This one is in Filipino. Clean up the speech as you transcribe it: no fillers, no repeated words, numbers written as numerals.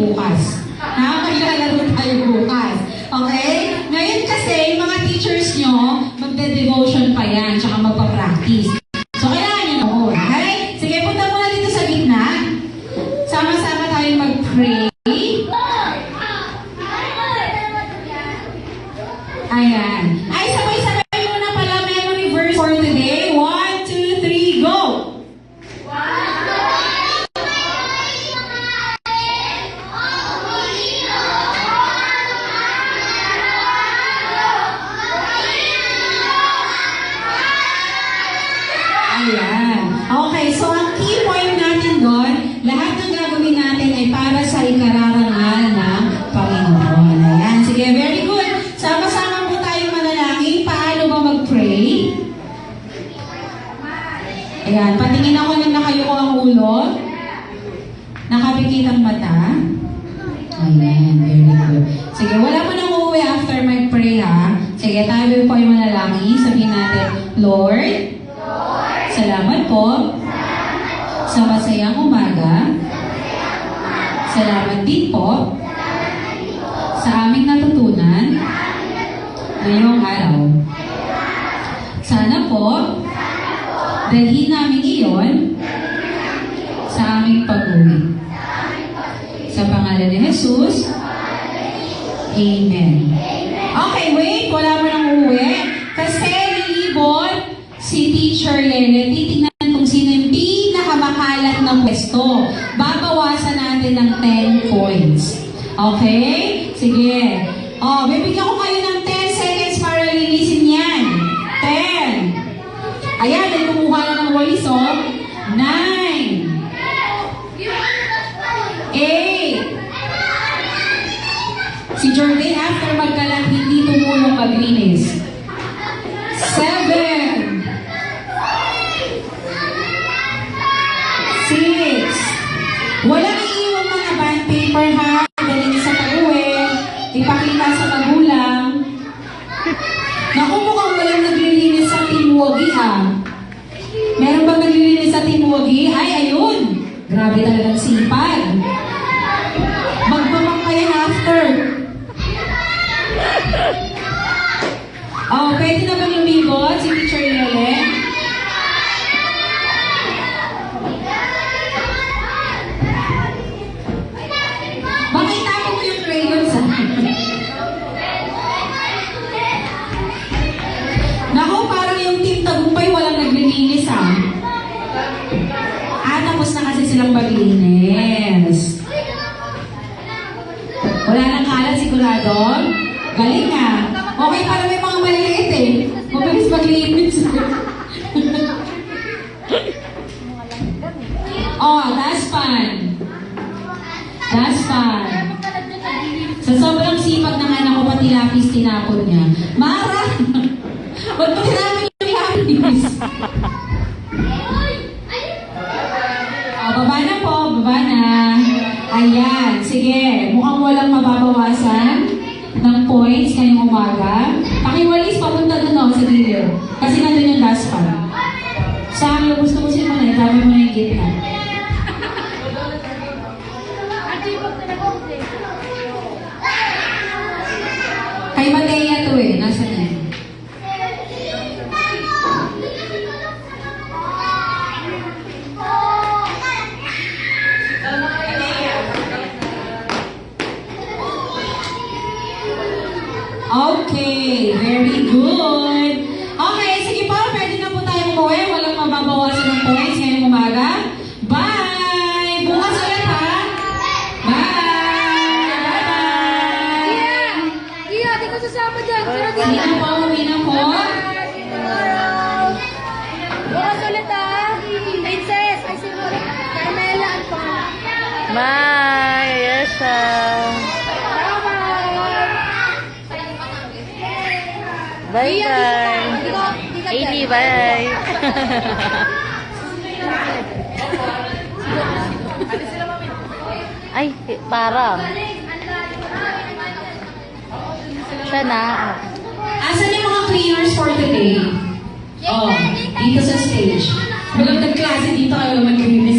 bukas. Ha? Maglalaro tayo bukas. Okay? Ngayon kasi, mga teachers nyo, magde-devotion pa yan, tsaka magpa-practice. So, kailangan nyo noon. Okay? Sige, punta muna dito sa gitna. Sama-sama tayo mag-pray. Ayan. Ay, sabay-sabay muna pala memory verse for today. 1, 2, 3, go! Ayan. Okay, so ang key point natin doon, lahat ng gagawin natin ay para sa ikararangal ng Panginoon. Ayan, sige, very good. Sama-sama po tayong manalangin. Paano ba mag-pray? Ayan, patingin ako ng nakayuko ang ulo. Nakapikit ang mata. Ayan, very good. Sige, wala mo nang uuwi after mag-pray ha. Sige, tayo po yung manalangin. Sabihin natin, Lord, salamat po sa masayang umaga. Salamat din po sa aming natutunan ngayong araw. Sana po dalhin namin iyon sa aming pag-uwi. Sa pangalan ni Jesus, Amen. Okay, wait. Wala mo nang uuwi. Kasi lilibot si Teacher Lele. Titignan kung sino yung pinakamakalat ng pwesto. Babawasan natin ng 10 points. Okay? Sige. Bibigyan ko kayo ng 10 seconds para linisin yan. 10. Ayan, may kumuha na ng walis, 9. 8. Si Jordan, after magkalat, hindi tumulong maglinis. 7. 6. Walang iiwang mga bond paper ha. Dalhin sa pag-uwi. Ipakita sa magulang. Naku, mukhang walang naglilinis sa Timuwagi ha. Meron bang naglilinis sa Timuwagi? Ay, ayun. Grabe talagang sipag. Magpapang kayo after. Pwede na bang lumibot si Teacher Lele? Bakit tapo mo yung crayons ha? Naku, parang yung Team Tagumpay walang naglilinis ha. Tapos na kasi silang maglinis. Wala nang kalat sigurado? Galing nga. Okay, para may mga maliliit eh. Mabilis maglinis. That's fun. That's fun. Sa sobrang sipag ng anak ko, pati lapis tinapon niya. Mara! Ba't mo tinapon yung lapis? Baba na po, baba na. Ayan, sige. Mukhang walang mababawasan ng points ngayong umaga. Pakiwalis, papunta doon sa gilid. Kasi nandun yung dustpan. Sa akin, gusto ko siya muna, dami mo na yung gitna. Kay Matea to eh, nasa na. Okay, very good. Okay, sige po, pwede na po tayong umuwi. Walang mababawasan ng points ngayong umaga. Bye! Bukas ulit ha! Bye! Bye-bye! Iya, di ko sasama dyan. Uwi na po, uwi na po. Bukas ulit ha! Princess! Ay, siguro. Carmela at Paula. Bye! Yes, Bye-bye. 80, bye. Ay, parang. Siya na. Asan yung mga cleaners for today? Dito sa stage. Walang nagklase dito kayo mag-release